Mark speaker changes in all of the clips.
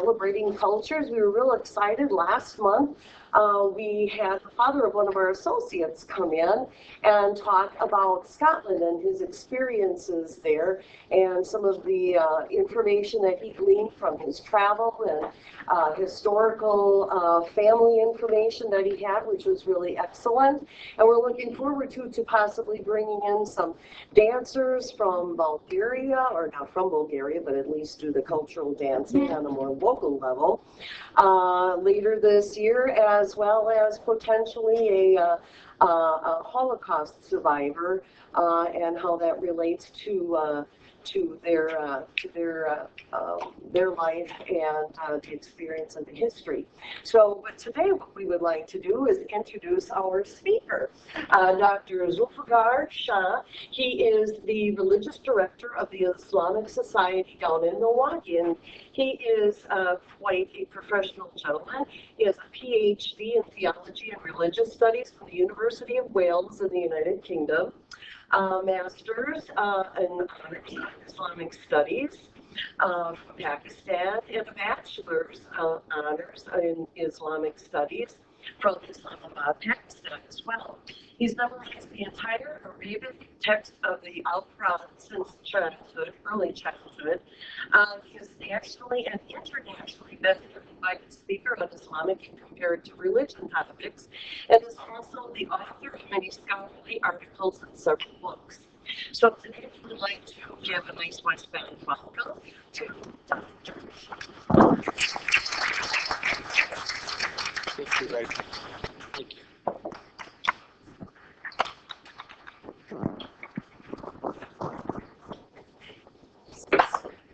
Speaker 1: celebrating cultures. We were real excited last month. We had the father of one of our associates come in and talk about Scotland and his experiences there and some of the information that he gleaned from his travel and historical family information that he had, which was really excellent. And we're looking forward to possibly bringing in some dancers from Bulgaria, or not from Bulgaria, but at least do the cultural dancing on a more local level later this year, as well as potentially a Holocaust survivor and how that relates to their life and the experience and the history. So, but today what we would like to do is introduce our speaker, Dr. Zulfiqar Shah. He is the religious director of the Islamic Society down in Milwaukee, and he is quite a professional gentleman. He has a PhD in theology and religious studies from the University of Wales in the United Kingdom. Master's in honors in Islamic studies from Pakistan, and a bachelor's honors in Islamic studies from Islamabad, Pakistan as well. He's memorized the entire Arabic text of the Al-Quran since childhood, early childhood. He is nationally and internationally been an invited speaker on Islamic and comparative religion topics, and is also the author of many scholarly articles and several books. So today we would like to give a nice West Bend welcome to Dr.
Speaker 2: Thank you very much. Thank you.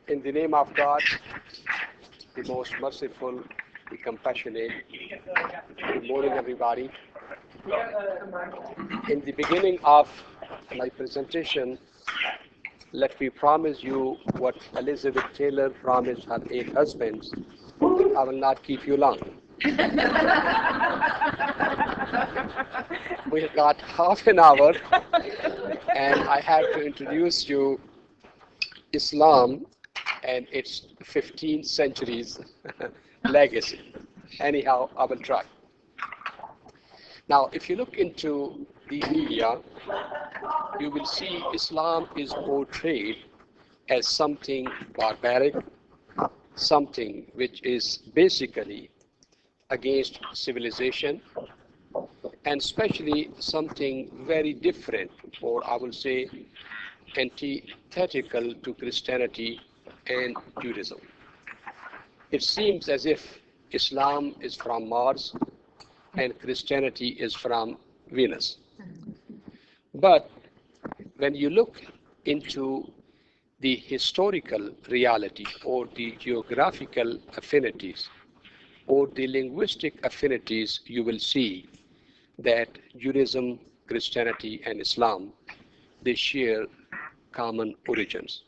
Speaker 2: In the name of God, the most merciful, the compassionate, good morning everybody. In the beginning of my presentation, let me promise you what Elizabeth Taylor promised her 8 husbands. I will not keep you long. We have got half an hour, and I have to introduce you Islam and its 15 centuries legacy. Anyhow, I will try. Now, if you look into the media, you will see Islam is portrayed as something barbaric, something which is basically against civilization, and especially something very different, or I will say antithetical to Christianity and Judaism. It seems as if Islam is from Mars and Christianity is from Venus. But when you look into the historical reality or the geographical affinities or the linguistic affinities, you will see that Judaism, Christianity, and Islam, they share common origins.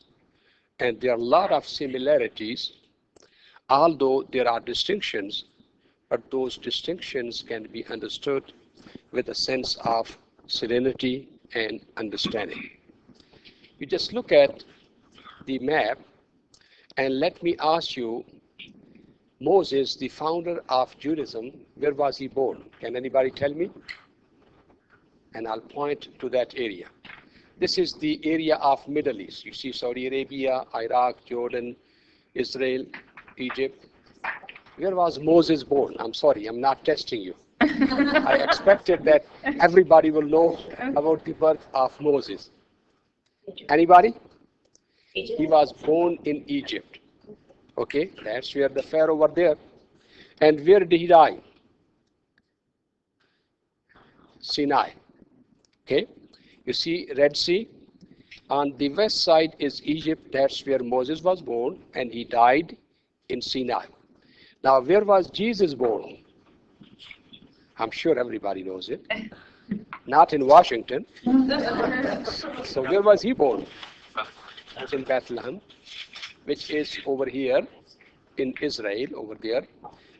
Speaker 2: And there are a lot of similarities, although there are distinctions, but those distinctions can be understood with a sense of serenity and understanding. You just look at the map, and let me ask you, Moses, the founder of Judaism, where was he born? Can anybody tell me? And I'll point to that area. This is the area of Middle East. You see Saudi Arabia, Iraq, Jordan, Israel, Egypt. Where was Moses born? I'm sorry, I'm not testing you. I expected that everybody will know about the birth of Moses. Anybody? Egypt. He was born in Egypt. Okay, that's where the Pharaoh were there. And where did he die? Sinai. Okay, you see Red Sea. On the west side is Egypt. That's where Moses was born, and he died in Sinai. Now, where was Jesus born? I'm sure everybody knows it. Not in Washington. So where was he born? It was in Bethlehem, which is over here in Israel, over there.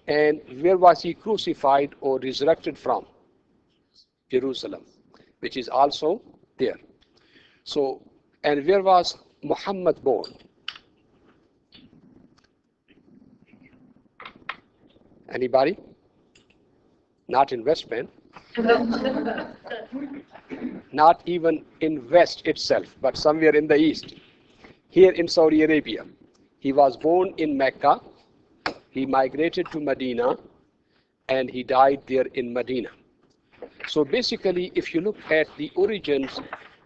Speaker 2: And where was he crucified or resurrected from? Jerusalem, which is also there. So, and where was Muhammad born? Anybody? Not investment, not even in West itself, but somewhere in the East, here in Saudi Arabia. He was born in Mecca, he migrated to Medina, and he died there in Medina. So basically, if you look at the origins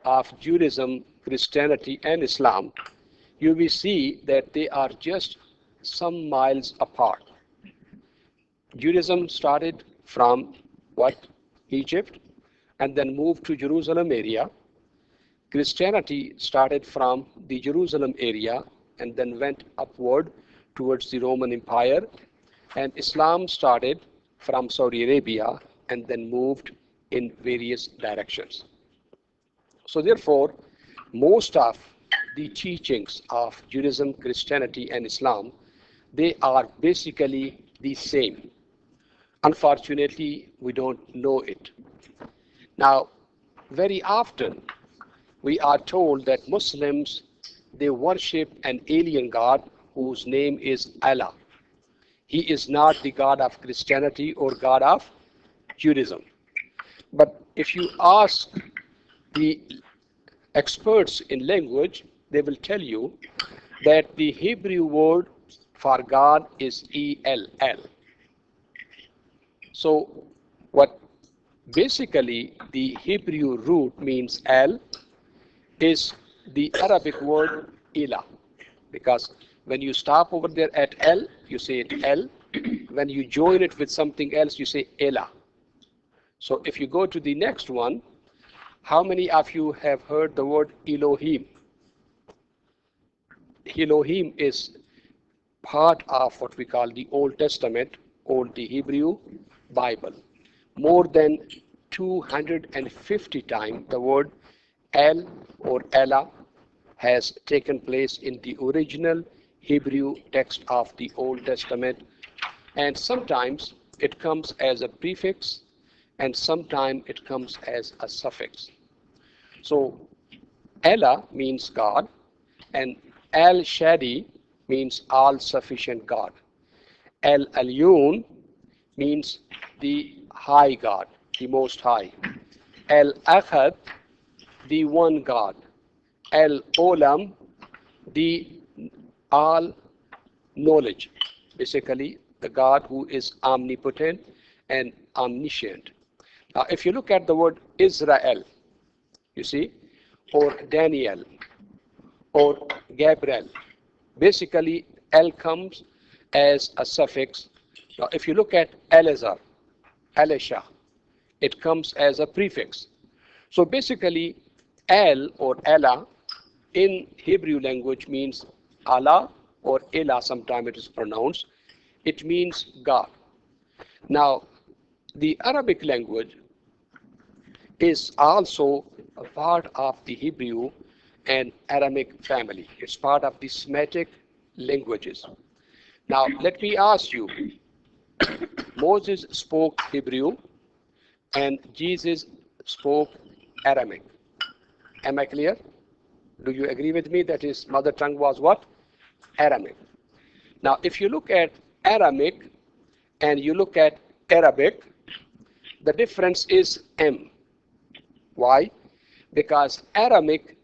Speaker 2: of Judaism, Christianity, and Islam, you will see that they are just some miles apart. Judaism started from what? Egypt, and then moved to Jerusalem area. Christianity started from the Jerusalem area and then went upward towards the Roman Empire. And Islam started from Saudi Arabia and then moved in various directions. So therefore, most of the teachings of Judaism, Christianity, and Islam, they are basically the same. Unfortunately, we don't know it. Now, very often, we are told that Muslims, they worship an alien God whose name is Allah. He is not the God of Christianity or God of Judaism. But if you ask the experts in language, they will tell you that the Hebrew word for God is ELL. So what basically the Hebrew root means L is the Arabic word Ilah, because when you stop over there at L, you say it L. When you join it with something else, you say Elah. So if you go to the next one, how many of you have heard the word Elohim? Elohim is part of what we call the Old Testament, or the Hebrew Bible. More than 250 times the word El or Ella has taken place in the original Hebrew text of the Old Testament, and sometimes it comes as a prefix and sometimes it comes as a suffix. So Ella means God, and El Shadi means all-sufficient God. El Alyun means the high God, the most high. El Ahad, the one God. El Olam, the all knowledge, basically the God who is omnipotent and omniscient. Now if you look at the word Israel, you see, or Daniel, or Gabriel, basically El comes as a suffix. Now if you look at Elazar, Elisha, it comes as a prefix. So basically El or Ella in Hebrew language means Allah, or Elah sometimes it is pronounced. It means God. Now the Arabic language is also a part of the Hebrew and Aramaic family. It's part of the Semitic languages. Now let me ask you, Moses spoke Hebrew and Jesus spoke Aramaic. Am I clear? Do you agree with me that his mother tongue was what? Aramaic. Now if you look at Aramaic and you look at Arabic, the difference is M. Why? Because Aramaic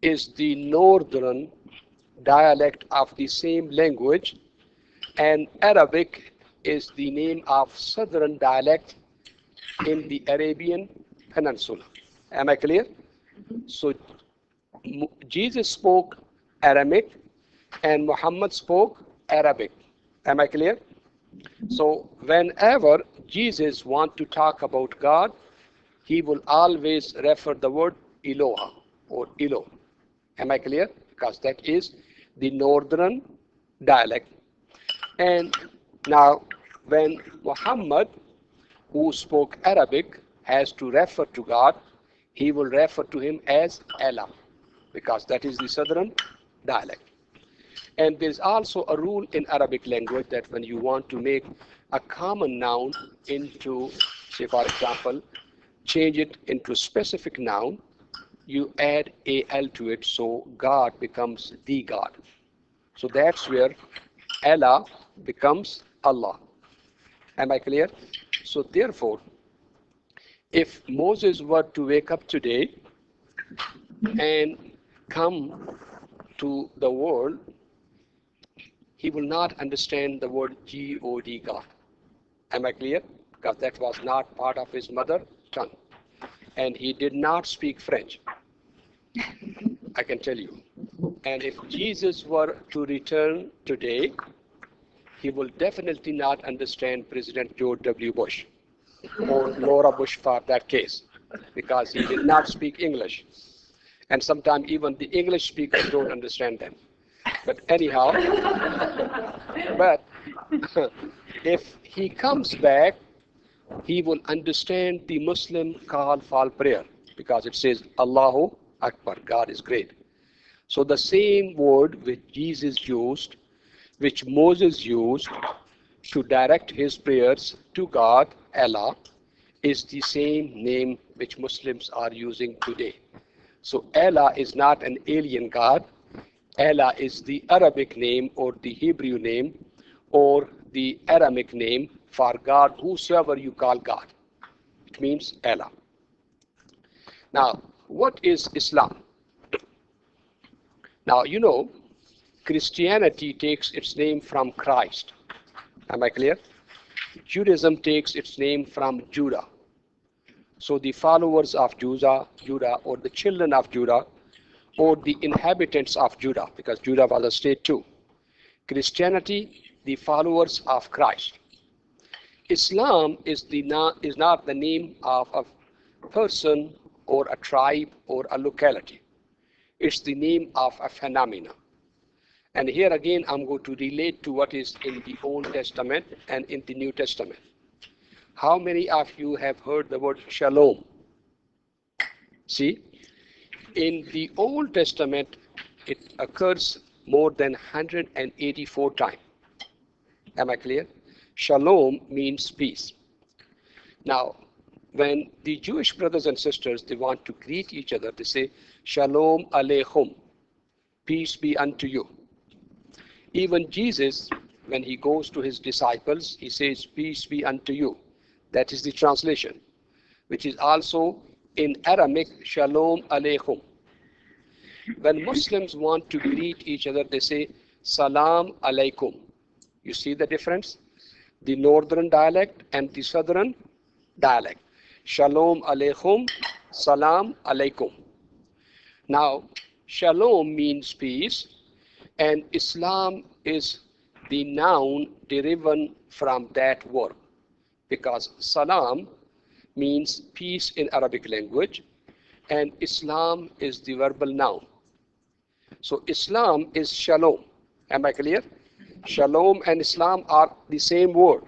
Speaker 2: is the northern dialect of the same language, and Arabic is the name of southern dialect in the Arabian Peninsula. Am I clear? So Jesus spoke Aramaic and Muhammad spoke Arabic. Am I clear? So whenever Jesus wants to talk about God, he will always refer the word Eloha or Elo. Am I clear? Because that is the northern dialect. And now when Muhammad, who spoke Arabic, has to refer to God, he will refer to him as Allah, because that is the southern dialect. And there is also a rule in Arabic language that when you want to make a common noun into, say for example, change it into a specific noun, you add al to it, so God becomes the God. So that's where Allah becomes Allah. Am I clear? So therefore, if Moses were to wake up today and come to the world, he will not understand the word God, God. Am I clear? Because that was not part of his mother tongue. And he did not speak French, I can tell you. And if Jesus were to return today, he will definitely not understand President George W. Bush or Laura Bush for that case, because he did not speak English. And sometimes even the English speakers don't understand them. But anyhow, but if he comes back, he will understand the Muslim call for prayer, because it says Allahu Akbar, God is great. So the same word which Jesus used, which Moses used to direct his prayers to God, Allah, is the same name which Muslims are using today. So Allah is not an alien God. Allah is the Arabic name or the Hebrew name or the Aramaic name for God, whosoever you call God. It means Allah. Now, what is Islam? Now, you know, Christianity takes its name from Christ. Am I clear? Judaism takes its name from Judah. So the followers of Judah, or the children of Judah, or the inhabitants of Judah, because Judah was a state too. Christianity, the followers of Christ. Islam is not the name of a person or a tribe or a locality. It's the name of a phenomenon. And here again, I'm going to relate to what is in the Old Testament and in the New Testament. How many of you have heard the word shalom? See, in the Old Testament, it occurs more than 184 times. Am I clear? Shalom means peace. Now, when the Jewish brothers and sisters, they want to greet each other, they say, Shalom Aleichem, peace be unto you. Even Jesus, when he goes to his disciples, he says, peace be unto you. That is the translation, which is also in Aramaic, Shalom Aleichem. When Muslims want to greet each other, they say, Salam Alaikum. You see the difference? The northern dialect and the southern dialect. Shalom Aleichem, Salam Alaikum. Now, Shalom means peace, and Islam is the noun derived from that word, because Salam means peace in Arabic language, and Islam is the verbal noun. So Islam is Shalom. Am I clear? Shalom and Islam are the same word,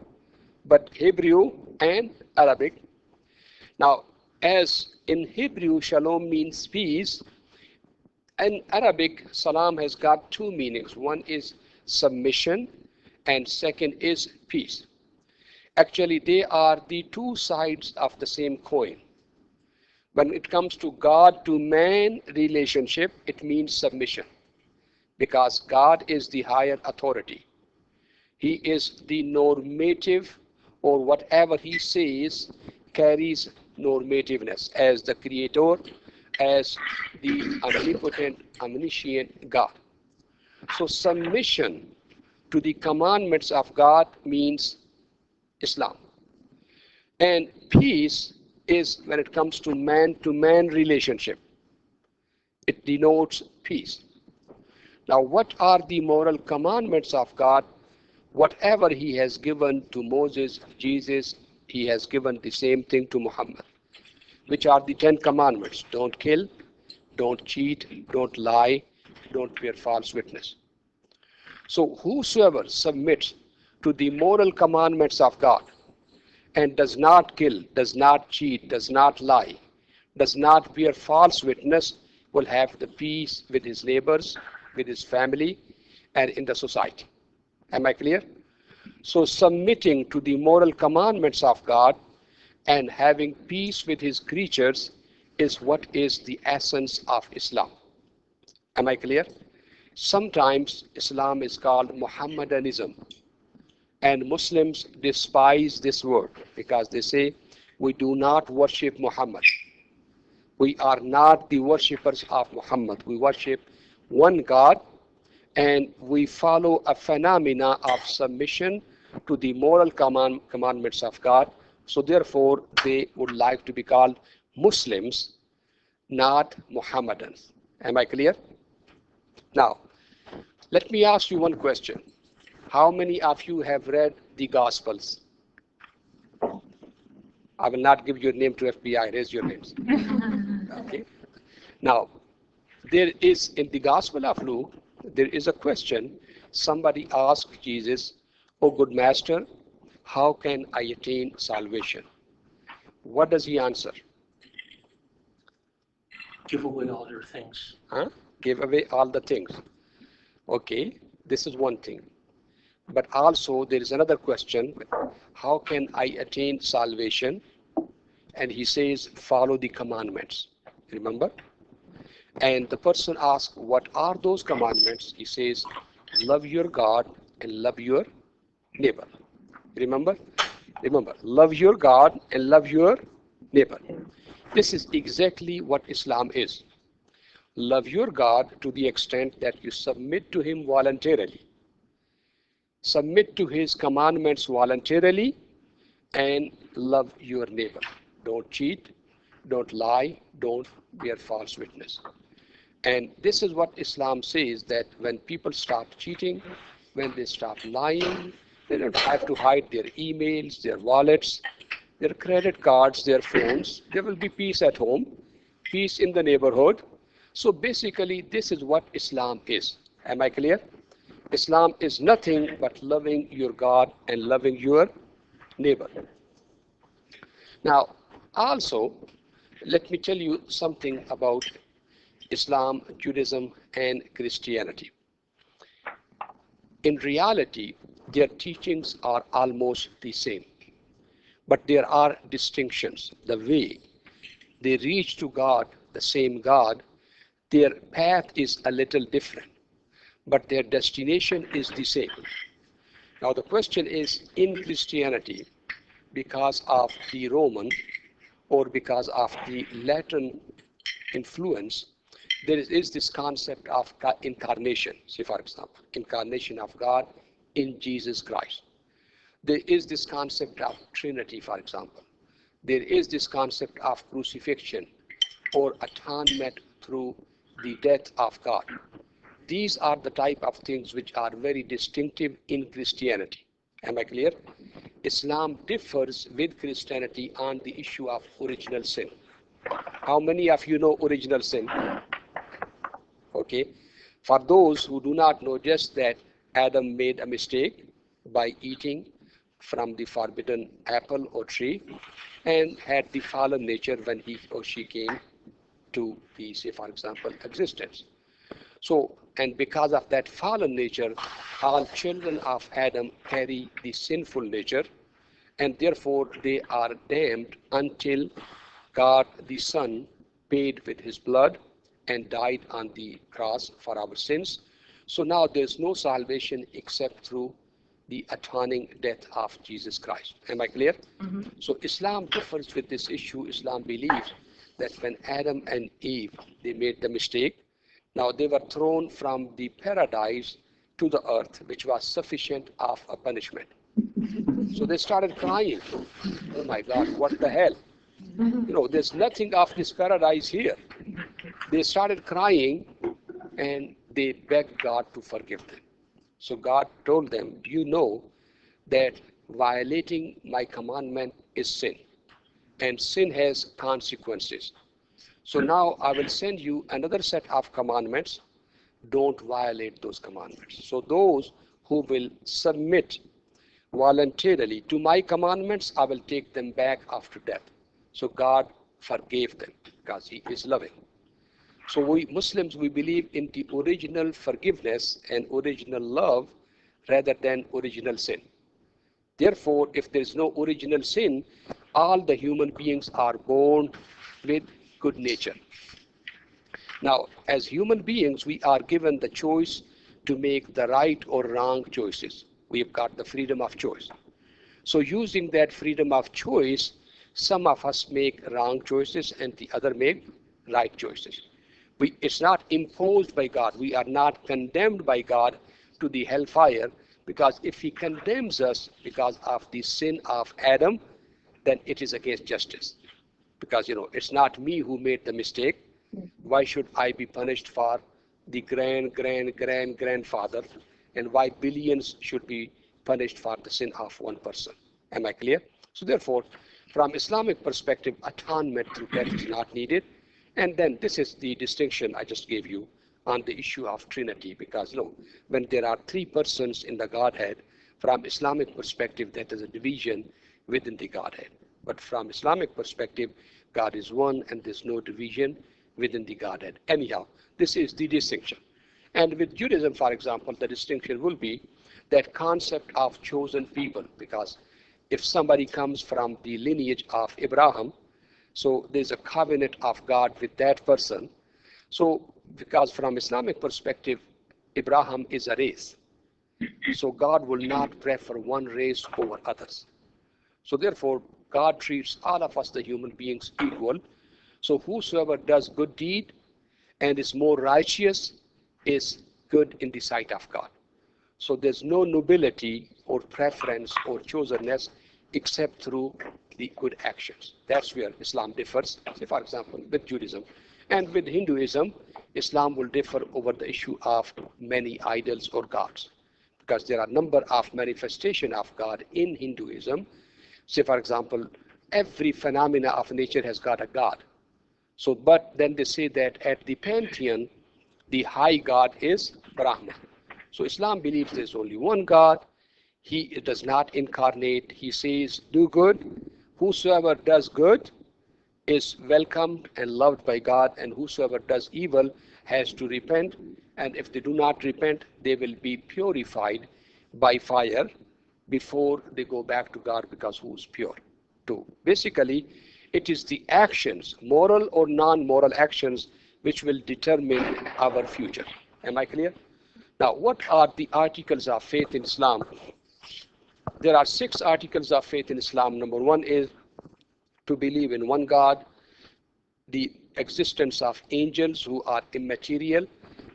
Speaker 2: but Hebrew and Arabic. Now, as in Hebrew, Shalom means peace. In Arabic, Salam has got two meanings. One is submission, and second is peace. Actually, they are the two sides of the same coin. When it comes to God to man relationship, it means submission, because God is the higher authority. He is the normative, or whatever he says carries normativeness as the creator, as the omnipotent, omniscient God. So submission to the commandments of God means Islam. And peace is when it comes to man relationship. It denotes peace. Now, what are the moral commandments of God? Whatever he has given to Moses, Jesus, he has given the same thing to Muhammad, which are the 10 commandments. Don't kill, don't cheat, don't lie, don't bear false witness. So whosoever submits to the moral commandments of God and does not kill, does not cheat, does not lie, does not bear false witness, will have the peace with his neighbors, with his family, and in the society. Am I clear? So submitting to the moral commandments of God and having peace with his creatures is what is the essence of Islam. Am I clear? Sometimes Islam is called Muhammadanism. And Muslims despise this word because they say, we do not worship Muhammad. We are not the worshippers of Muhammad. We worship one God, and we follow a phenomena of submission to the moral commandments of God. So therefore, they would like to be called Muslims, not Mohammedans. Am I clear? Now, let me ask you one question. How many of you have read the Gospels? I will not give your name to FBI. Raise your names. Okay. Now, there is in the Gospel of Luke, there is a question. Somebody asked Jesus, "Oh, good master, how can I attain salvation?" What does he answer?
Speaker 3: Give away all your things.
Speaker 2: Huh? Give away all the things. Okay, this is one thing. But also there is another question. How can I attain salvation? And he says, follow the commandments. Remember? And the person asks, what are those commandments? He says, love your God and love your neighbor. Remember? Remember, love your God and love your neighbor. This is exactly what Islam is. Love your God to the extent that you submit to Him voluntarily. Submit to His commandments voluntarily and love your neighbor. Don't cheat, don't lie, don't bear false witness. And this is what Islam says, that when people stop cheating, when they stop lying, they don't have to hide their emails, their wallets, their credit cards, their phones. There will be peace at home, peace in the neighborhood. So basically, this is what Islam is. Am I clear? Islam is nothing but loving your God and loving your neighbor. Now, also, let me tell you something about Islam, Judaism, and Christianity. In reality, their teachings are almost the same, but there are distinctions. The way they reach to God, the same God, their path is a little different, but their destination is the same. Now, the question is, in Christianity, because of the Roman or because of the Latin influence, there is this concept of incarnation. Say, for example, incarnation of God in Jesus Christ. There is this concept of Trinity, for example. There is this concept of crucifixion or atonement through the death of God. These are the type of things which are very distinctive in Christianity. Am I clear? Islam differs with Christianity on the issue of original sin. How many of you know original sin? Okay. For those who do not know, just that Adam made a mistake by eating from the forbidden apple or tree and had the fallen nature when he or she came to the, say for example, existence. So, and because of that fallen nature, all children of Adam carry the sinful nature, and therefore they are damned until God the Son paid with his blood and died on the cross for our sins. So now there's no salvation except through the atoning death of Jesus Christ. Am I clear? Mm-hmm. So Islam differs with this issue. Islam believes that when Adam and Eve, they made the mistake, now they were thrown from the paradise to the earth, which was sufficient of a punishment. So they started crying. Oh my God, what the hell? You know, there's nothing of this paradise here. They started crying and they begged God to forgive them. So God told them, do you know that violating my commandment is sin? And sin has consequences. So now I will send you another set of commandments. Don't violate those commandments. So those who will submit voluntarily to my commandments, I will take them back after death. So God forgave them because he is loving. So we Muslims, we believe in the original forgiveness and original love rather than original sin. Therefore, if there is no original sin, all the human beings are born with good nature. Now, as human beings, we are given the choice to make the right or wrong choices. We've got the freedom of choice. So using that freedom of choice, some of us make wrong choices and the other make right choices. It's not imposed by God. We are not condemned by God to the hellfire, because if he condemns us because of the sin of Adam, then it is against justice. Because, it's not me who made the mistake. Why should I be punished for the grandfather? And why billions should be punished for the sin of one person? Am I clear? So therefore, from Islamic perspective, atonement through death is not needed. And then this is the distinction I just gave you on the issue of Trinity, because when there are three persons in the Godhead, from Islamic perspective, that is a division within the Godhead. But from Islamic perspective, God is one and there's no division within the Godhead. Anyhow, this is the distinction. And with Judaism, for example, the distinction will be that concept of chosen people, because if somebody comes from the lineage of Abraham, so there's a covenant of God with that person. So because from Islamic perspective, Abraham is a race. So God will not prefer one race over others. So therefore, God treats all of us, the human beings, equal. So whosoever does good deed and is more righteous is good in the sight of God. So there's no nobility or preference or chosenness except through the good actions. That's where Islam differs, say for example, with Judaism. And with Hinduism, Islam will differ over the issue of many idols or gods, because there are a number of manifestations of God in Hinduism. Say for example, every phenomena of nature has got a God. So, but then they say that at the pantheon, the high God is Brahma. So Islam believes there's only one God. He does not incarnate. He says, do good. Whosoever does good is welcomed and loved by God, and whosoever does evil has to repent. And if they do not repent, they will be purified by fire before they go back to God, because who is pure? Too. Basically, it is the actions, moral or non-moral actions, which will determine our future. Am I clear? Now, what are the articles of faith in Islam? There are 6 articles of faith in Islam. Number 1 is to believe in one God, the existence of angels who are immaterial.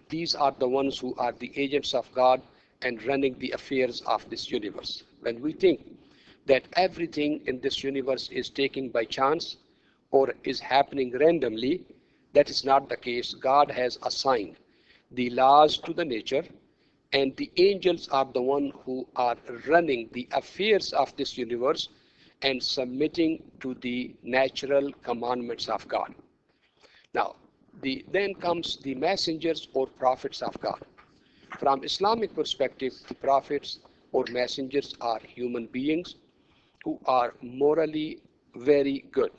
Speaker 2: These are the ones who are the agents of God and running the affairs of this universe. When we think that everything in this universe is taken by chance or is happening randomly, that is not the case. God has assigned the laws to the nature, and the angels are the ones who are running the affairs of this universe and submitting to the natural commandments of God. Now, then comes the messengers or prophets of God. From Islamic perspective, the prophets or messengers are human beings who are morally very good,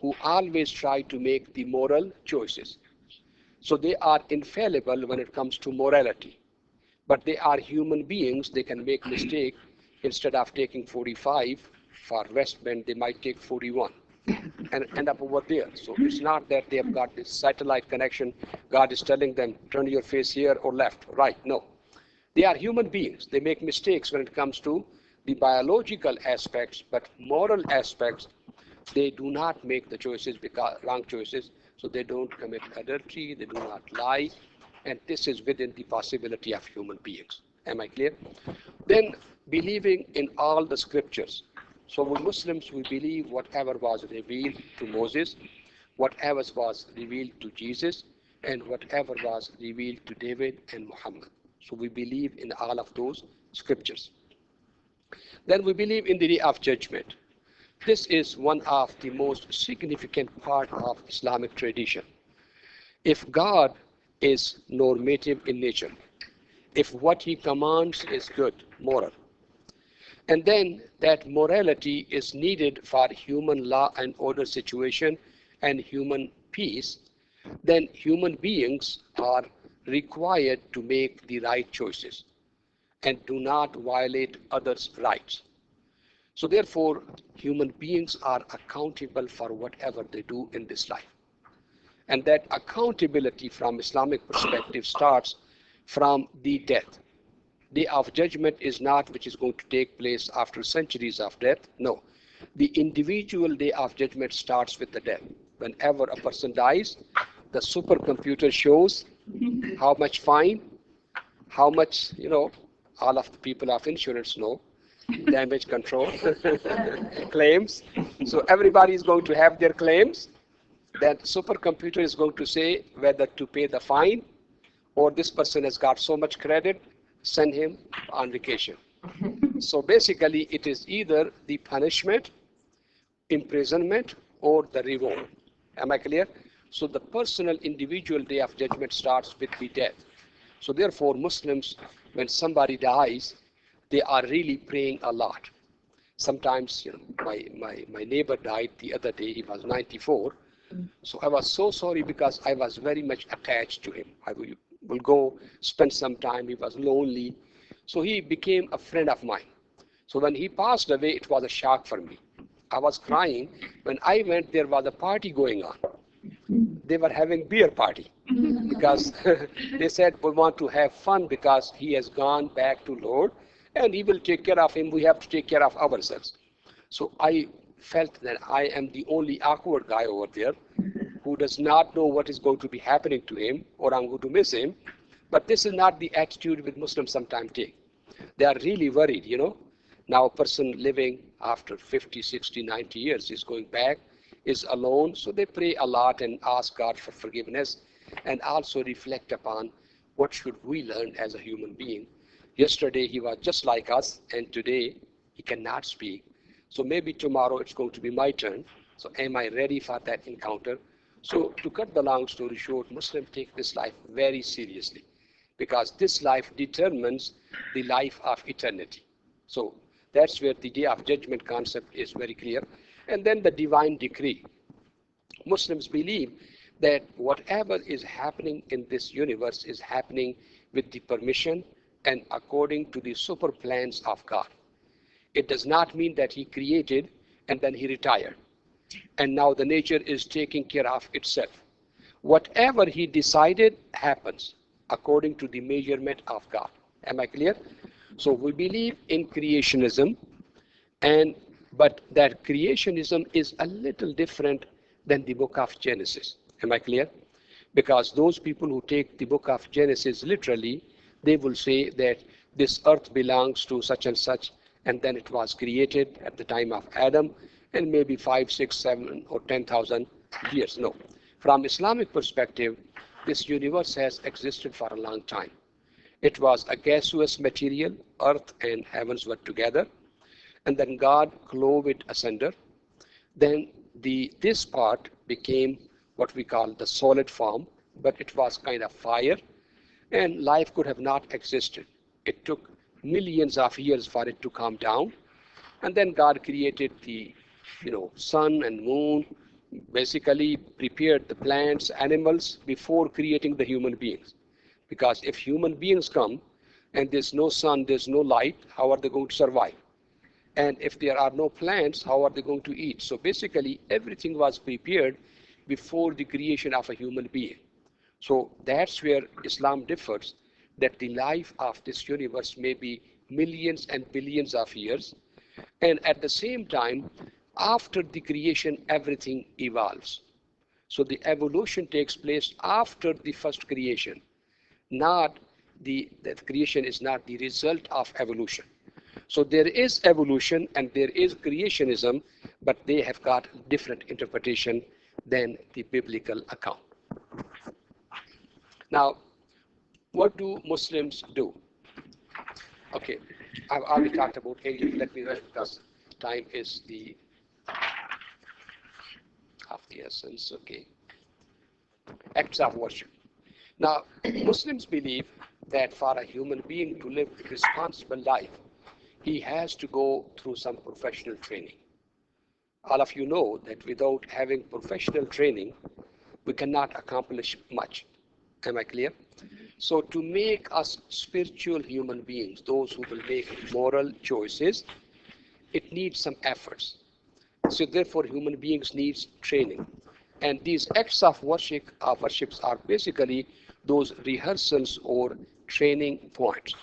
Speaker 2: who always try to make the moral choices. So they are infallible when it comes to morality. But they are human beings. They can make mistake. Instead of taking 45 for West Bend, they might take 41 and end up over there. So it's not that they have got this satellite connection. God is telling them, turn your face here or left, right. No. They are human beings. They make mistakes when it comes to the biological aspects, but moral aspects, they do not make the choices, because wrong choices. So they don't commit adultery, they do not lie, and this is within the possibility of human beings. Am I clear? Then believing in all the scriptures. So we Muslims, we believe whatever was revealed to Moses, whatever was revealed to Jesus, and whatever was revealed to David and Muhammad. So we believe in all of those scriptures. Then we believe in the day of judgment. This is one of the most significant part of Islamic tradition. If God is normative in nature, if what he commands is good, moral, and then that morality is needed for human law and order situation and human peace, then human beings are required to make the right choices and do not violate others' rights. So therefore, human beings are accountable for whatever they do in this life. And that accountability from Islamic perspective starts from the death. Day of judgment is not which is going to take place after centuries of death. No. The individual day of judgment starts with the death. Whenever a person dies, the supercomputer shows how much fine, how much, all of the people of insurance know, damage control, claims. So everybody is going to have their claims. That supercomputer is going to say whether to pay the fine or this person has got so much credit, send him on vacation. So basically, it is either the punishment, imprisonment, or the reward. Am I clear? So the personal, individual day of judgment starts with the death. So therefore, Muslims, when somebody dies, they are really praying a lot. Sometimes, my neighbor died the other day. He was 94. So I was so sorry because I was very much attached to him. I will go spend some time. He was lonely. So he became a friend of mine. So when he passed away, it was a shock for me. I was crying. When I went, there was a party going on. They were having beer party because they said we want to have fun because he has gone back to Lord and he will take care of him. We have to take care of ourselves. So I felt that I am the only awkward guy over there who does not know what is going to be happening to him or I'm going to miss him. But this is not the attitude which Muslims sometimes take. They are really worried, Now a person living after 50, 60, 90 years is going back, is alone. So they pray a lot and ask God for forgiveness and also reflect upon what should we learn as a human being. Yesterday he was just like us and today he cannot speak. So maybe tomorrow it's going to be my turn. So am I ready for that encounter? So to cut the long story short, Muslims take this life very seriously because this life determines the life of eternity. So that's where the day of judgment concept is very clear. And then the divine decree. Muslims believe that whatever is happening in this universe is happening with the permission and according to the super plans of God. It does not mean that he created and then he retired. And now the nature is taking care of itself. Whatever he decided happens according to the measurement of God. Am I clear? So we believe in creationism, but that creationism is a little different than the book of Genesis. Am I clear? Because those people who take the book of Genesis literally, they will say that this earth belongs to such and such, and then it was created at the time of Adam, and maybe 5, 6, 7, or 10,000 years. No. From Islamic perspective, this universe has existed for a long time. It was a gaseous material, earth and heavens were together, and then God clove it asunder. Then this part became what we call the solid form, but it was kind of fire, and life could have not existed. It took millions of years for it to calm down, and then God created the sun and moon, basically prepared the plants, animals before creating the human beings. Because if human beings come and there's no sun, there's no light, how are they going to survive? And if there are no plants, how are they going to eat? So basically everything was prepared before the creation of a human being. So that's where Islam differs, that the life of this universe may be millions and billions of years, and at the same time, after the creation, everything evolves. So the evolution takes place after the first creation. That creation is not the result of evolution. So there is evolution and there is creationism, but they have got different interpretation than the biblical account. Now, what do Muslims do? Okay, I've already talked about angels. Let me rush because time is of the essence. Okay, acts of worship. Now, Muslims believe that for a human being to live a responsible life, he has to go through some professional training. All of you know that without having professional training, we cannot accomplish much. Am I clear? So to make us spiritual human beings, those who will make moral choices, it needs some efforts. So therefore, human beings need training. And these acts of worships are basically those rehearsals or training points.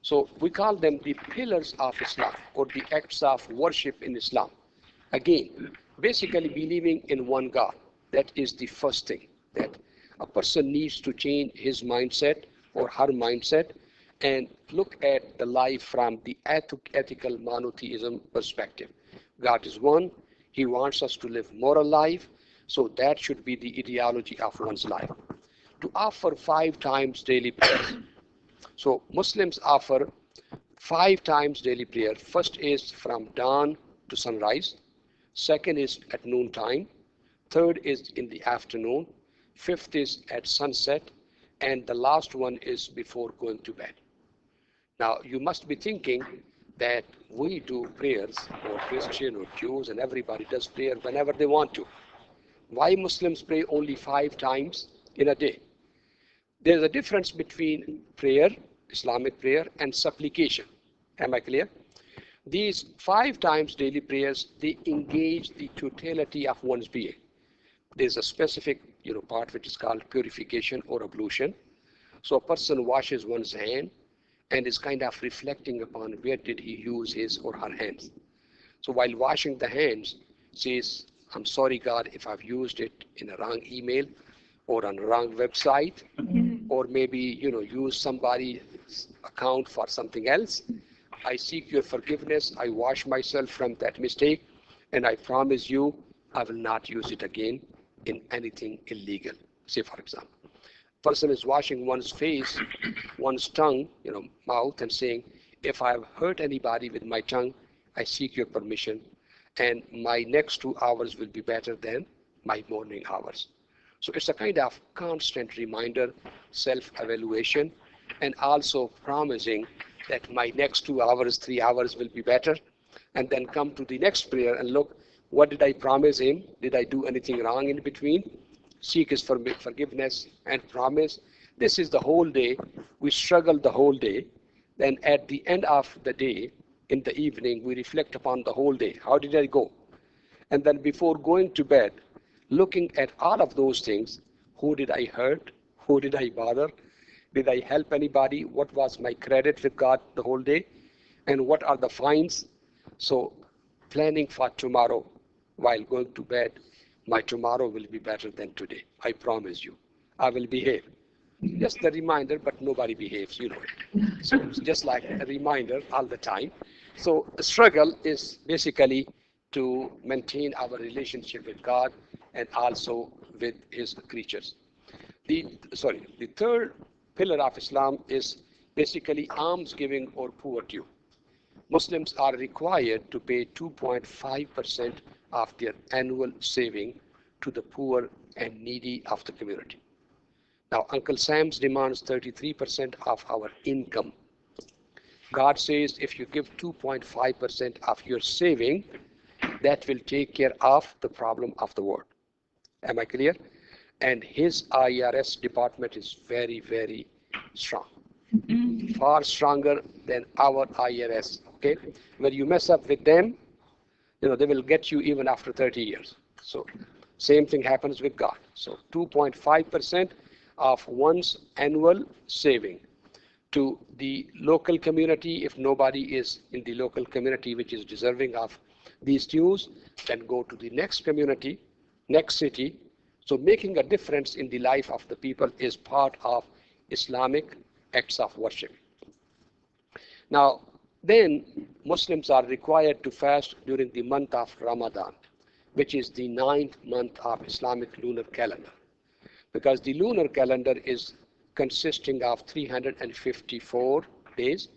Speaker 2: So we call them the pillars of Islam or the acts of worship in Islam. Again, basically believing in one God. That is the first thing, that a person needs to change his mindset or her mindset and look at the life from the ethical monotheism perspective. God is one. He wants us to live moral life. So that should be the ideology of one's life. To offer 5 times daily prayers. So Muslims offer 5 times daily prayer. First is from dawn to sunrise. Second is at noon time. Third is in the afternoon. Fifth is at sunset. And the last one is before going to bed. Now, you must be thinking that we do prayers, or Christian or Jews, and everybody does prayer whenever they want to. Why Muslims pray only 5 times in a day? There's a difference between prayer, Islamic prayer, and supplication. Am I clear? These 5 times daily prayers, they engage the totality of one's being. There's a specific part which is called purification or ablution. So a person washes one's hand and is kind of reflecting upon where did he use his or her hands. So while washing the hands, says, I'm sorry, God, if I've used it in a wrong email or on a wrong website, or maybe, use somebody's account for something else. I seek your forgiveness. I wash myself from that mistake, and I promise you, I will not use it again in anything illegal. Say, for example, person is washing one's face, one's tongue, mouth, and saying, if I have hurt anybody with my tongue, I seek your permission, and my next 2 hours will be better than my morning hours. So it's a kind of constant reminder, self-evaluation, and also promising that my next 2 hours, 3 hours will be better, and then come to the next prayer and look, what did I promise him? Did I do anything wrong in between? Seek his forgiveness and promise. This is the whole day. We struggle the whole day. Then at the end of the day, in the evening, we reflect upon the whole day. How did I go? And then before going to bed, looking at all of those things, who did I hurt? Who did I bother? Did I help anybody? What was my credit with God the whole day? And what are the fines? So planning for tomorrow while going to bed, my tomorrow will be better than today. I promise you. I will behave. Just the reminder, but nobody behaves, it. So it's just like a reminder all the time. So the struggle is basically to maintain our relationship with God and also with his creatures. The third pillar of Islam is basically almsgiving or poor due. Muslims are required to pay 2.5% of their annual saving to the poor and needy of the community. Now, Uncle Sam's demands 33% of our income. God says if you give 2.5% of your saving, that will take care of the problem of the world. Am I clear? And his IRS department is very, very strong. Far stronger than our IRS. Okay? When you mess up with them, they will get you even after 30 years. So same thing happens with God. So 2.5% of one's annual saving to the local community. If nobody is in the local community which is deserving of these dues, then go to the next community, next city. So making a difference in the life of the people is part of Islamic acts of worship. Now, then Muslims are required to fast during the month of Ramadan, which is the 9th month of Islamic lunar calendar, because the lunar calendar is consisting of 354 days,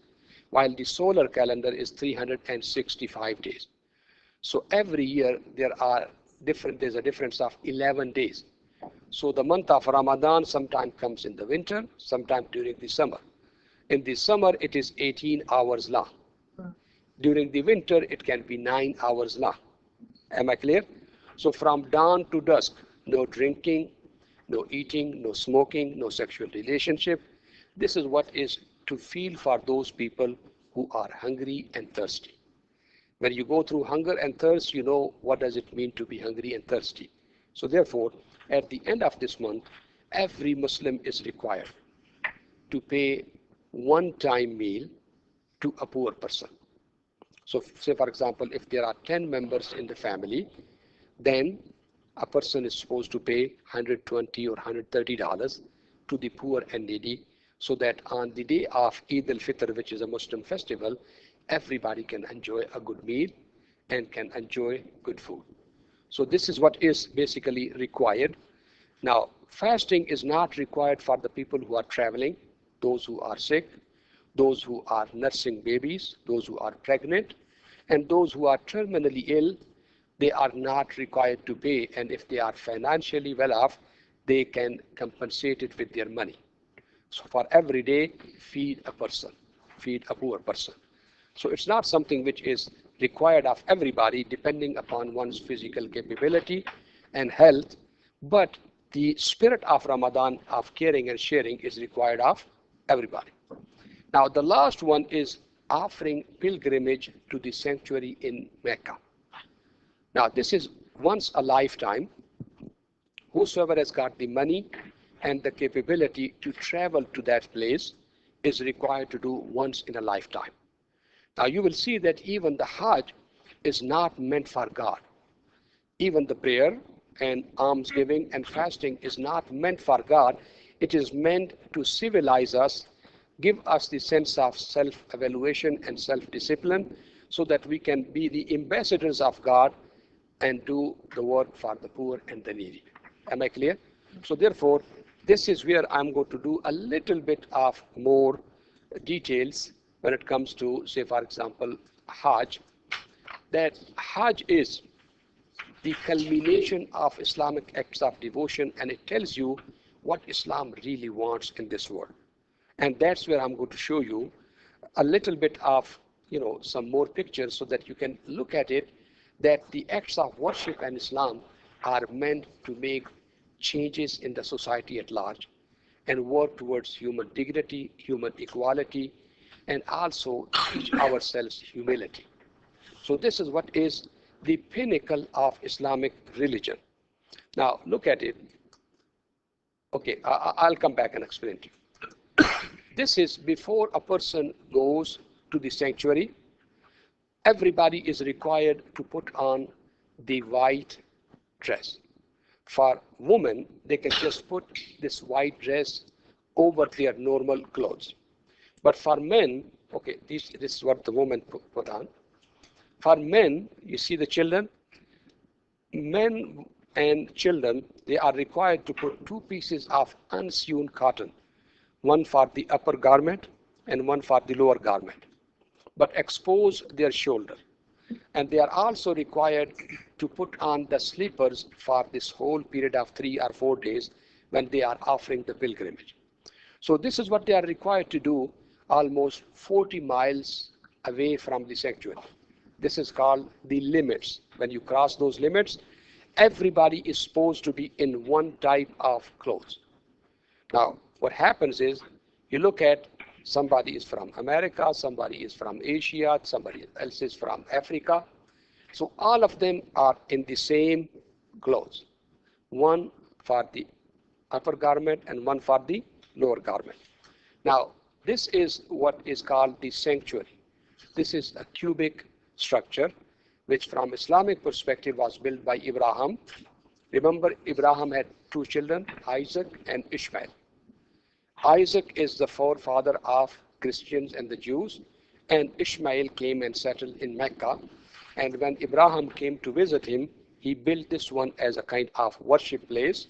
Speaker 2: while the solar calendar is 365 days. So every year there's a difference of 11 days. So the month of Ramadan sometimes comes in the winter, sometimes during the summer. In the summer, it is 18 hours long. During the winter, it can be 9 hours long. Am I clear? So from dawn to dusk, no drinking, no eating, no smoking, no sexual relationship. This is what is to feel for those people who are hungry and thirsty. When you go through hunger and thirst, you know what does it mean to be hungry and thirsty. So therefore, at the end of this month, every Muslim is required to pay one-time meal to a poor person. So say for example, if there are 10 members in the family, then a person is supposed to pay $120 or $130 to the poor and needy, so that on the day of Eid al-Fitr, which is a Muslim festival, everybody can enjoy a good meal and can enjoy good food. So this is what is basically required. Now, fasting is not required for the people who are traveling, those who are sick, those who are nursing babies, those who are pregnant, and those who are terminally ill. They are not required to pay, and if they are financially well off, they can compensate it with their money. So for every day, feed a person, feed a poor person. So it's not something which is required of everybody depending upon one's physical capability and health, but the spirit of Ramadan, of caring and sharing, is required of everybody. Now the last one is offering pilgrimage to the sanctuary in Mecca. Now this is once a lifetime. Whosoever has got the money and the capability to travel to that place is required to do once in a lifetime. Now you will see that even the Hajj is not meant for God. Even the prayer and almsgiving and fasting is not meant for God. It is meant to civilize us, give us the sense of self-evaluation and self-discipline, so that we can be the ambassadors of God and do the work for the poor and the needy. Am I clear? So therefore, this is where I'm going to do a little bit of more details when it comes to, say for example, Hajj. That Hajj is the culmination of Islamic acts of devotion, and it tells you what Islam really wants in this world. And that's where I'm going to show you a little bit of, some more pictures so that you can look at it, that the acts of worship in Islam are meant to make changes in the society at large and work towards human dignity, human equality, and also teach ourselves humility. So this is what is the pinnacle of Islamic religion. Now look at it. Okay, I'll come back and explain to you. This is before a person goes to the sanctuary. Everybody is required to put on the white dress. For women, they can just put this white dress over their normal clothes. But for men, okay, this is what the women put on. For men, you see the children, men and children, they are required to put two pieces of unsewn cotton, one for the upper garment and one for the lower garment, but expose their shoulder. And they are also required to put on the slippers for this whole period of 3 or 4 days when they are offering the pilgrimage. So this is what they are required to do almost 40 miles away from the sanctuary. This is called the limits. When you cross those limits, everybody is supposed to be in one type of clothes. Now, what happens is, you look at, somebody is from America, somebody is from Asia, somebody else is from Africa. So all of them are in the same clothes. One for the upper garment and one for the lower garment. Now, this is what is called the sanctuary. This is a cubic structure, which from Islamic perspective was built by Abraham. Remember, Abraham had 2 children, Isaac and Ishmael. Isaac is the forefather of Christians and the Jews, and Ishmael came and settled in Mecca. And when Abraham came to visit him, he built this one as a kind of worship place.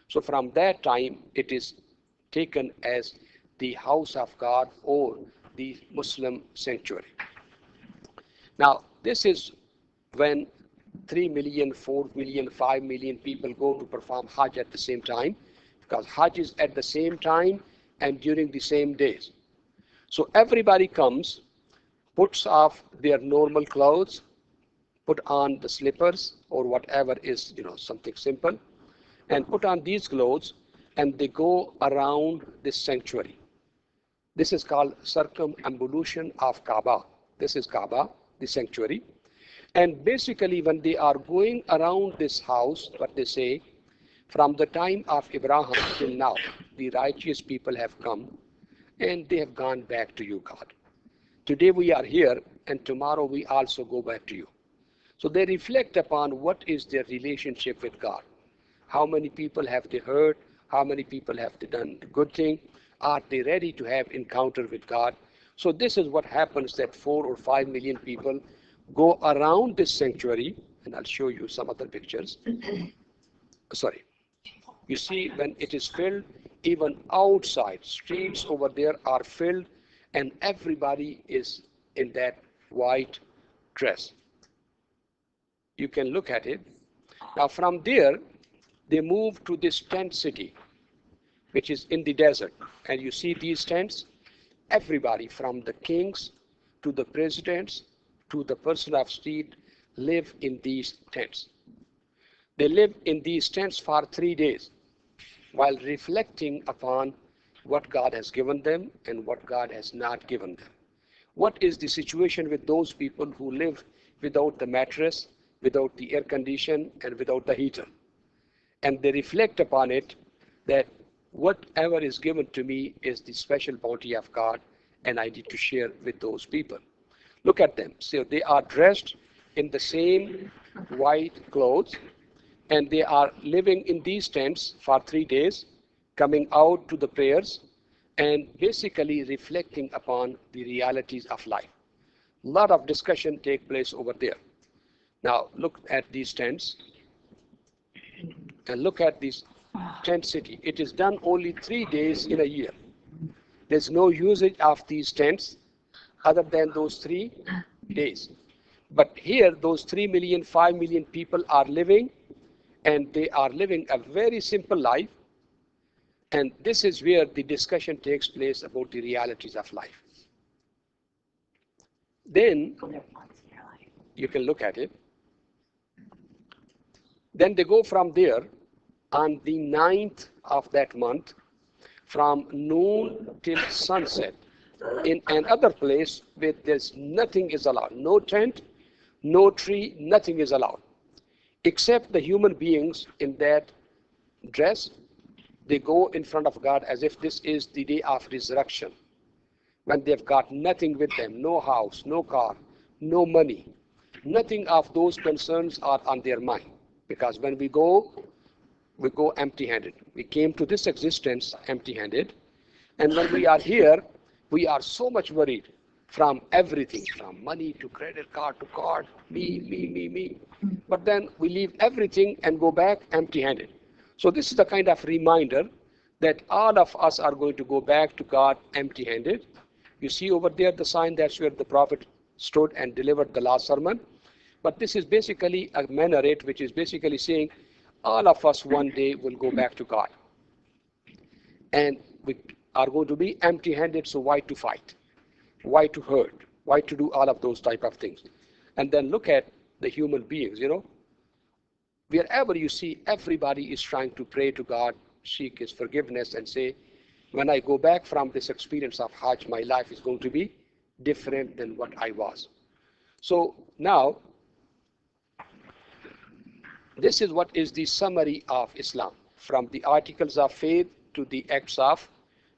Speaker 2: So from that time, it is taken as the house of God or the Muslim sanctuary. Now, this is when 3 million, 4 million, 5 million people go to perform Hajj at the same time, because Hajj is at the same time and during the same days. So everybody comes, puts off their normal clothes, put on the slippers or whatever is, something simple, and put on these clothes, and they go around this sanctuary. This is called circumambulation of Kaaba. This is Kaaba, the sanctuary. And basically, when they are going around this house, what they say, from the time of Abraham till now, the righteous people have come and they have gone back to you, God. Today we are here, and tomorrow we also go back to you. So they reflect upon what is their relationship with God. How many people have they heard? How many people have they done the good thing? Are they ready to have encounter with God? So this is what happens, that 4 or 5 million people go around this sanctuary, and I'll show you some other pictures. Sorry. You see, when it is filled, even outside, streets over there are filled, and everybody is in that white dress. You can look at it. Now from there, they move to this tent city, which is in the desert. And you see these tents, everybody from the kings to the presidents to the person of street live in these tents. They live in these tents for 3 days while reflecting upon what God has given them and what God has not given them. What is the situation with those people who live without the mattress, without the air condition, and without the heater? And they reflect upon it, that whatever is given to me is the special bounty of God, and I need to share with those people. Look at them. So they are dressed in the same white clothes, and they are living in these tents for 3 days, coming out to the prayers, and basically reflecting upon the realities of life. A lot of discussion take place over there. Now look at these tents, and look at this tent city. It is done only 3 days in a year. There's no usage of these tents other than those 3 days. But here, those 3 million, 5 million people are living, and they are living a very simple life. And this is where the discussion takes place about the realities of life. Then you can look at it. Then they go from there on the 9th of that month, from noon till sunset, in another place where there's nothing is allowed. No tent, no tree, nothing is allowed. Except the human beings in that dress, they go in front of God as if this is the day of resurrection, when they've got nothing with them, no house, no car, no money. Nothing of those concerns are on their mind. Because when we go empty-handed. We came to this existence empty-handed. And when we are here, we are so much worried from everything, from money to credit card to card, me. But then we leave everything and go back empty-handed. So this is the kind of reminder that all of us are going to go back to God empty-handed. You see over there the sign, that's where the prophet stood and delivered the last sermon. But this is basically a minaret, which is basically saying all of us one day will go back to God. And we are going to be empty-handed, so why to fight? Why to hurt? Why to do all of those type of things? And then look at the human beings, Wherever you see, everybody is trying to pray to God, seek His forgiveness, and say, when I go back from this experience of Hajj, my life is going to be different than what I was. So now, this is what is the summary of Islam, from the articles of faith to the acts of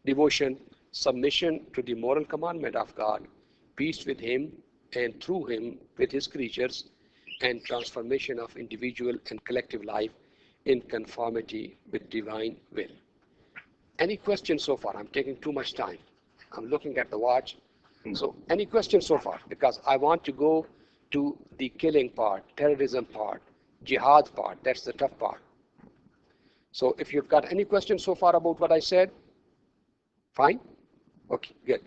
Speaker 2: devotion, submission to the moral commandment of God, peace with Him and through Him with His creatures, and transformation of individual and collective life in conformity with divine will. Any questions so far? I'm taking too much time. I'm looking at the watch. So any questions so far? Because I want to go to the killing part, terrorism part, jihad part. That's the tough part. So if you've got any questions so far about what I said, fine? Okay, good.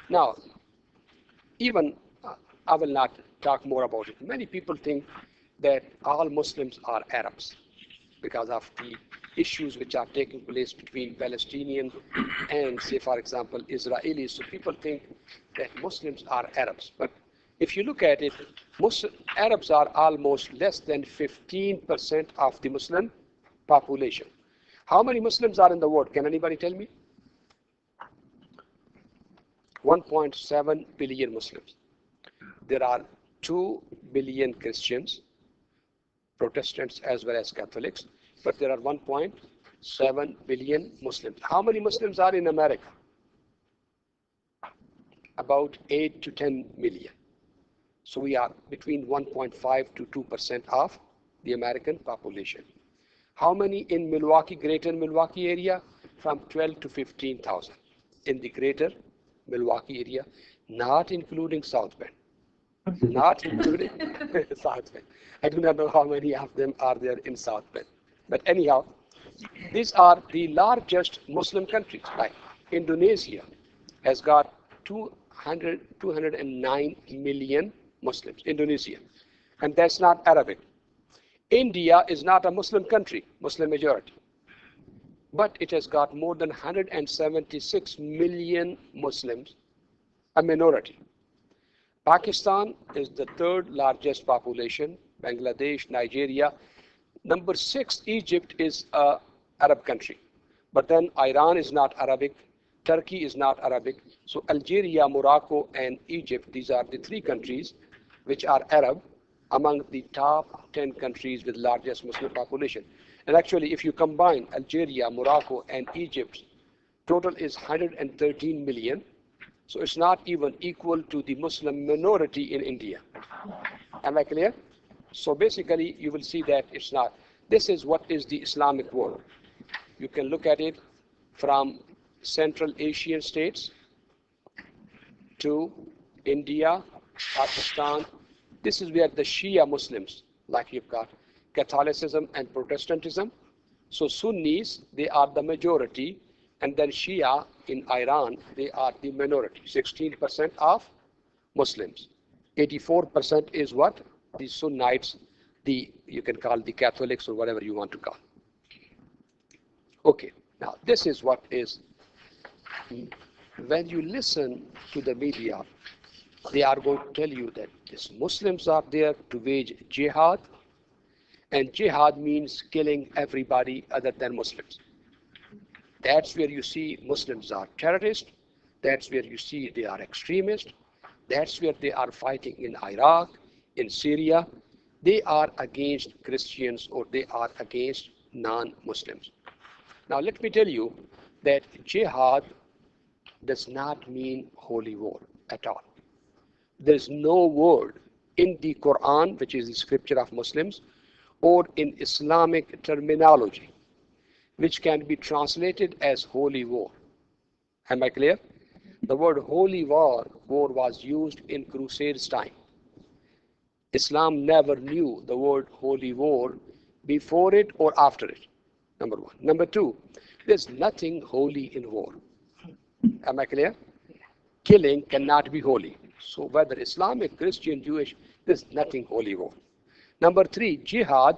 Speaker 2: Now, even I will not talk more about it. Many people think that all Muslims are Arabs because of the issues which are taking place between Palestinians and, say, for example, Israelis. So people think that Muslims are Arabs. But if you look at it, Arabs are almost less than 15% of the Muslim population. How many Muslims are in the world? Can anybody tell me? 1.7 billion Muslims. There are 2 billion Christians, Protestants as well as Catholics, but there are 1.7 billion Muslims. How many Muslims are in America? about 8 to 10 million. So we are between 1.5 to 2% of the American population. How many in Milwaukee, greater Milwaukee area? From 12 to 15,000 in the greater Milwaukee area, not including South Bend. Not including South Bend. I do not know how many of them are there in South Bend. But anyhow, these are the largest Muslim countries. Like Indonesia has got 209 million Muslims, Indonesia. And that's not Arabic. India is not a Muslim country, Muslim majority. But it has got more than 176 million Muslims, a minority. Pakistan is the third largest population, Bangladesh, Nigeria. Number 6, Egypt is an Arab country. But then Iran is not Arabic, Turkey is not Arabic. So Algeria, Morocco, and Egypt, these are the 3 countries which are Arab among the top 10 countries with largest Muslim population. And actually, if you combine Algeria, Morocco, and Egypt, total is 113 million. So it's not even equal to the Muslim minority in India. Am I clear? So basically, you will see that it's not. This is what is the Islamic world. You can look at it from Central Asian states to India, Pakistan. This is where the Shia Muslims, like you've got Catholicism and Protestantism. So Sunnis, they are the majority, and then Shia in Iran, they are the minority, 16% of Muslims. 84% is what? The Sunnites, you can call the Catholics or whatever you want to call. Okay, now this is what is, when you listen to the media, they are going to tell you that these Muslims are there to wage jihad, and jihad means killing everybody other than Muslims. That's where you see Muslims are terrorists. That's where you see they are extremists. That's where they are fighting in Iraq, in Syria. They are against Christians or they are against non-Muslims. Now let me tell you that jihad does not mean holy war at all. There is no word in the Quran, which is the scripture of Muslims, or in Islamic terminology, which can be translated as holy war. Am I clear? The word holy war was used in Crusades time. Islam never knew the word holy war before it or after it, number 1. Number 2, there's nothing holy in war. Am I clear? Killing cannot be holy. So whether Islamic, Christian, Jewish, there's nothing holy war. Number 3, jihad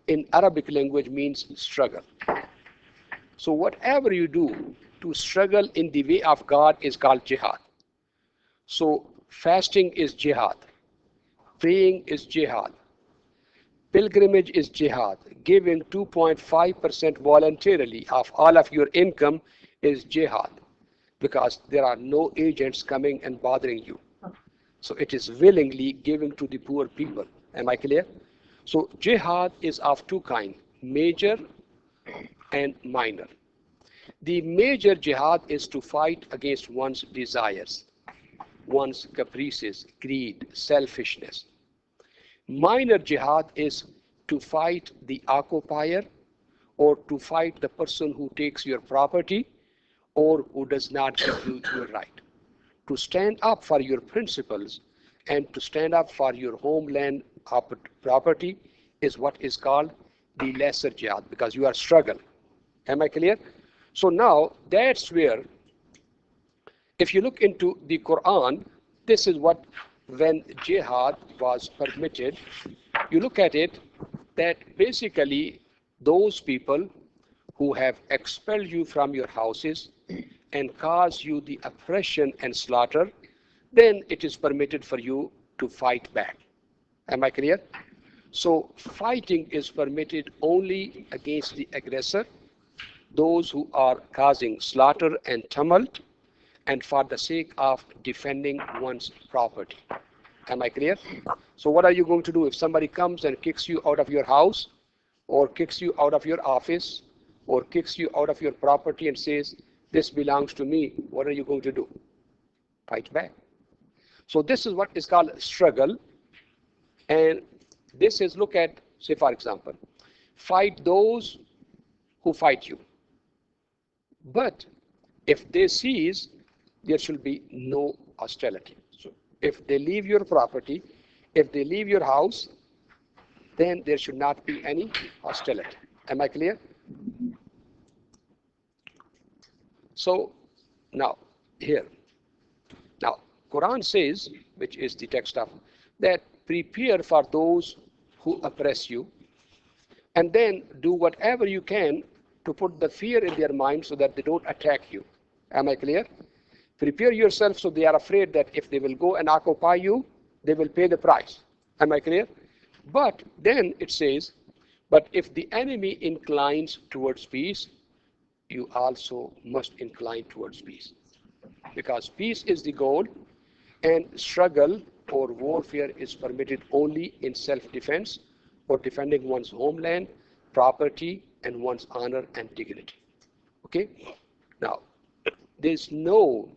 Speaker 2: in Arabic language means struggle. So whatever you do to struggle in the way of God is called jihad. So fasting is jihad. Praying is jihad. Pilgrimage is jihad. Giving 2.5% voluntarily of all of your income is jihad, because there are no agents coming and bothering you. So it is willingly giving to the poor people. Am I clear? So jihad is of 2 kinds, major and minor. The major jihad is to fight against one's desires, one's caprices, greed, selfishness. Minor jihad is to fight the occupier or to fight the person who takes your property or who does not give you your right. To stand up for your principles and to stand up for your homeland property is what is called the lesser jihad, because you are struggling. Am I clear? So now that's where, if you look into the Quran, this is what, when jihad was permitted, you look at it, that basically those people who have expelled you from your houses and caused you the oppression and slaughter, then it is permitted for you to fight back. Am I clear? So fighting is permitted only against the aggressor, those who are causing slaughter and tumult, and for the sake of defending one's property. Am I clear? So what are you going to do if somebody comes and kicks you out of your house, or kicks you out of your office, or kicks you out of your property and says, this belongs to me? What are you going to do? fight back. So this is what is called struggle. And this is, look at, say for example, fight those who fight you. But if they cease, there should be no hostility. So if they leave your property, if they leave your house, then there should not be any hostility. Am I clear? So now here, now Quran says, which is the text of that, prepare for those who oppress you, and then do whatever you can to put the fear in their mind so that they don't attack you. Am I clear? Prepare yourself so they are afraid that if they will go and occupy you, they will pay the price. Am I clear? But then it says, but if the enemy inclines towards peace, you also must incline towards peace. Because peace is the goal, and struggle or warfare is permitted only in self-defense or defending one's homeland, property, and one's honor and dignity. Okay? Now, there's no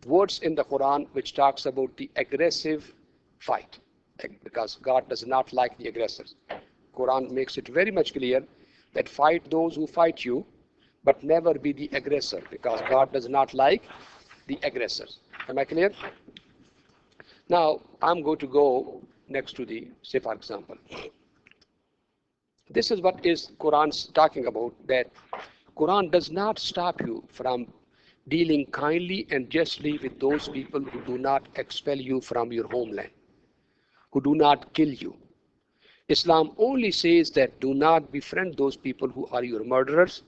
Speaker 2: words in the Quran which talks about the aggressive fight, because God does not like the aggressors. Quran makes it very much clear that fight those who fight you, but never be the aggressor, because God does not like the aggressors. Am I clear? Now, I'm going to go next to the, say for example, this is what is Quran's talking about, that Quran does not stop you from dealing kindly and justly with those people who do not expel you from your homeland, who do not kill you. Islam only says that do not befriend those people who are your murderers,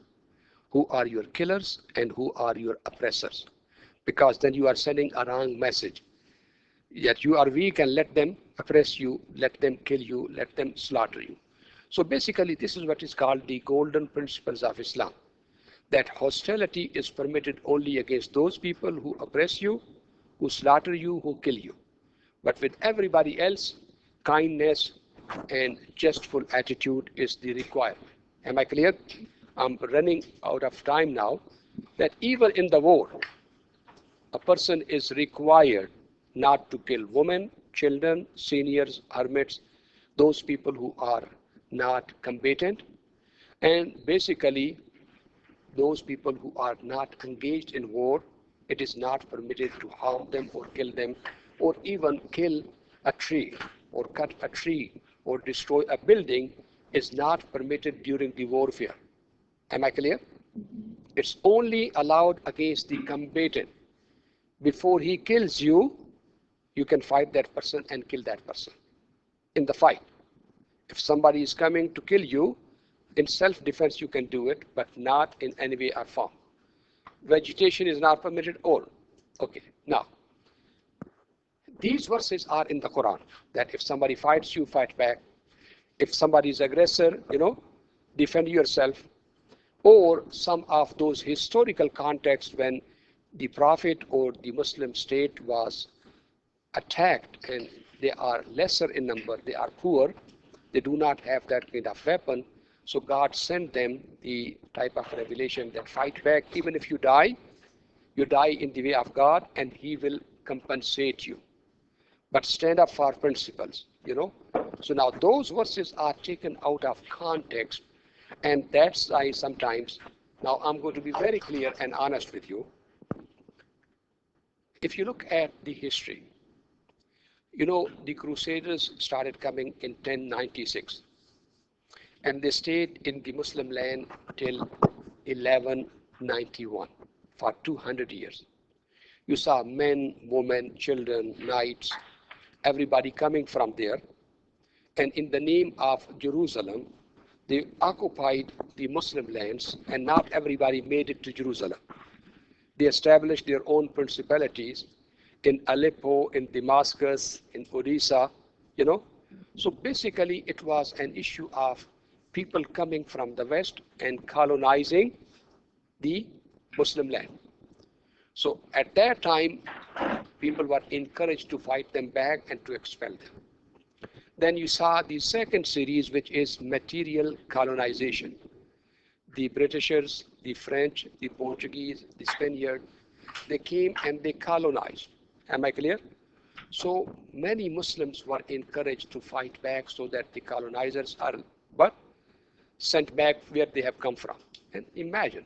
Speaker 2: who are your killers, and who are your oppressors, because then you are sending a wrong message. Yet you are weak and let them oppress you, let them kill you, let them slaughter you. So basically, this is what is called the golden principles of Islam, that hostility is permitted only against those people who oppress you, who slaughter you, who kill you. But with everybody else, kindness and justful attitude is the requirement. Am I clear? I'm running out of time now. That even in the war, a person is required not to kill women, children, seniors, hermits, those people who are not combatant, and basically those people who are not engaged in war. It is not permitted to harm them or kill them, or even kill a tree or cut a tree or destroy a building is not permitted during the warfare. Am I clear? It's only allowed against the combatant. Before he kills you, you can fight that person and kill that person in the fight. If somebody is coming to kill you, in self-defense you can do it, but not in any way or form. Vegetation is not permitted, all. Okay, now, these verses are in the Quran, that if somebody fights you, fight back. If somebody is aggressor, defend yourself. Or some of those historical contexts when the Prophet or the Muslim state was attacked and they are lesser in number, they are poor, they do not have that kind of weapon. So God sent them the type of revelation that fight back. Even if you die in the way of God and He will compensate you. But stand up for principles, So now those verses are taken out of context, and that's why sometimes, now I'm going to be very clear and honest with you. If you look at the history, the Crusaders started coming in 1096, and they stayed in the Muslim land till 1191, for 200 years. You saw men, women, children, knights, everybody coming from there. And in the name of Jerusalem, they occupied the Muslim lands, and not everybody made it to Jerusalem. They established their own principalities in Aleppo, in Damascus, in Odessa, So basically it was an issue of people coming from the West and colonizing the Muslim land. So at that time, people were encouraged to fight them back and to expel them. Then you saw the second series, which is material colonization. The Britishers, the French, the Portuguese, the Spaniards, they came and they colonized. Am I clear? So many Muslims were encouraged to fight back so that the colonizers are what? Sent back where they have come from. And imagine,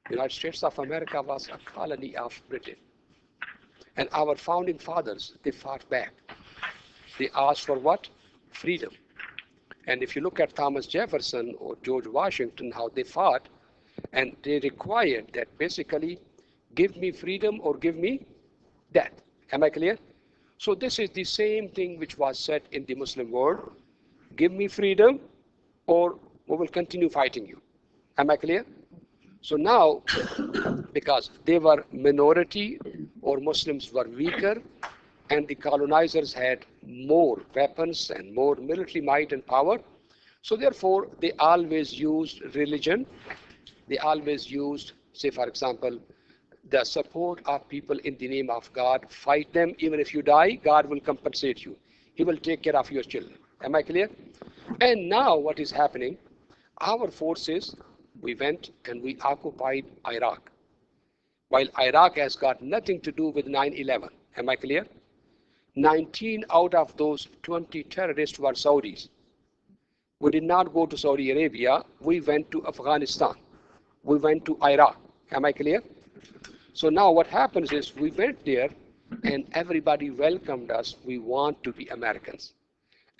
Speaker 2: the United States of America was a colony of Britain. And our founding fathers, they fought back. They asked for what? Freedom. And if you look at Thomas Jefferson or George Washington, how they fought, and they required that basically, give me freedom or give me death. Am I clear? So this is the same thing which was said in the Muslim world. Give me freedom or we will continue fighting you. Am I clear? So now, because they were minority or Muslims were weaker and the colonizers had more weapons and more military might and power, so therefore they always used religion. They always used, say for example, the support of people in the name of God. Fight them, even if you die, God will compensate you. He will take care of your children. Am I clear? And now what is happening, our forces, we went and we occupied Iraq. While Iraq has got nothing to do with 9/11. Am I clear? 19 out of those 20 terrorists were Saudis. We did not go to Saudi Arabia. We went to Afghanistan. We went to Iraq. Am I clear? So now what happens is we went there and everybody welcomed us. We want to be Americans.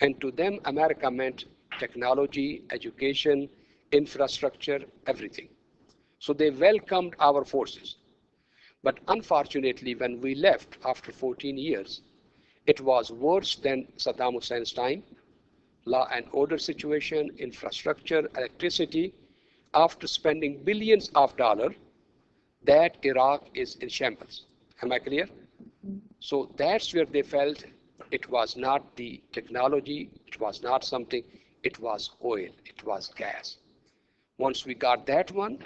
Speaker 2: And to them, America meant technology, education, infrastructure, everything. So they welcomed our forces. But unfortunately, when we left after 14 years, it was worse than Saddam Hussein's time. Law and order situation, infrastructure, electricity. After spending billions of dollars, that Iraq is in shambles. Am I clear? So that's where they felt it was not the technology, it was not something, it was oil, it was gas. Once we got that one,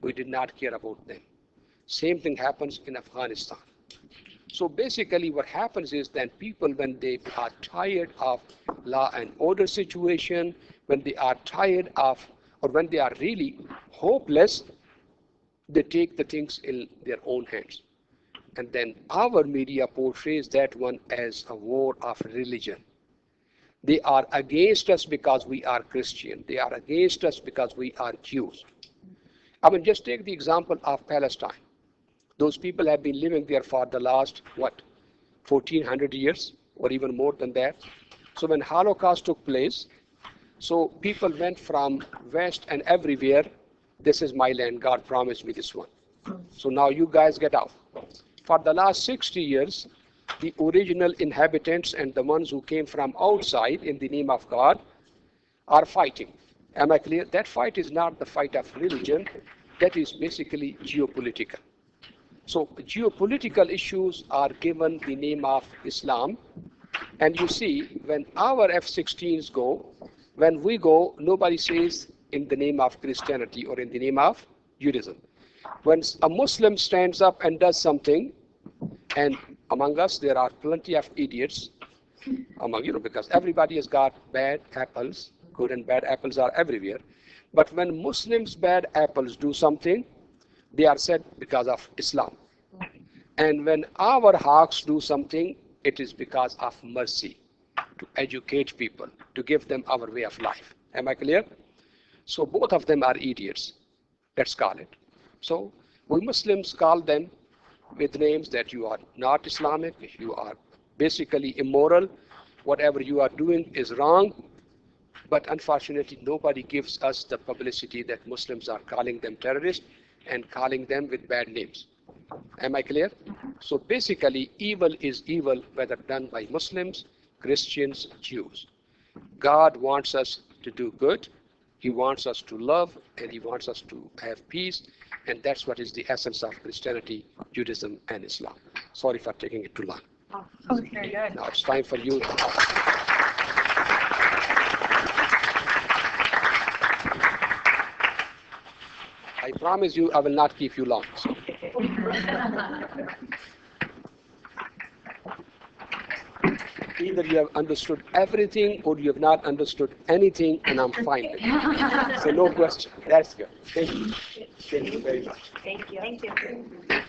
Speaker 2: we did not care about them. Same thing happens in Afghanistan. So basically what happens is that people, when they are tired of law and order situation, when they are tired of, or when they are really hopeless, they take the things in their own hands. And then our media portrays that one as a war of religion. They are against us because we are Christian. They are against us because we are Jews. I mean, just take the example of Palestine. Those people have been living there for the last, 1400 years or even more than that. So when Holocaust took place, so people went from west and everywhere, this is my land, God promised me this one. So now you guys get out. For the last 60 years, the original inhabitants and the ones who came from outside in the name of God are fighting. Am I clear? That fight is not the fight of religion. That is basically geopolitical. So geopolitical issues are given the name of Islam. And you see, when our F-16s go, when we go, nobody says in the name of Christianity or in the name of Judaism. When a Muslim stands up and does something, and among us there are plenty of idiots, because everybody has got bad apples, good and bad apples are everywhere. But when Muslims' bad apples do something, they are said because of Islam. And when our hawks do something, it is because of mercy, to educate people, to give them our way of life. Am I clear? So both of them are idiots, let's call it. So we Muslims call them with names that you are not Islamic, you are basically immoral, whatever you are doing is wrong. But unfortunately, nobody gives us the publicity that Muslims are calling them terrorists and calling them with bad names. Am I clear? So basically, evil is evil, whether done by Muslims, Christians, Jews. God wants us to do good. He wants us to love, and he wants us to have peace. And that's what is the essence of Christianity, Judaism, and Islam. Sorry for taking it too long.
Speaker 4: Oh, very good.
Speaker 2: Now it's time for you. I promise you I will not keep you long. So. Either you have understood everything or you have not understood anything, and I'm fine with it. So no question. That's good. Thank you. Thank you very much.
Speaker 4: Thank you. Thank you.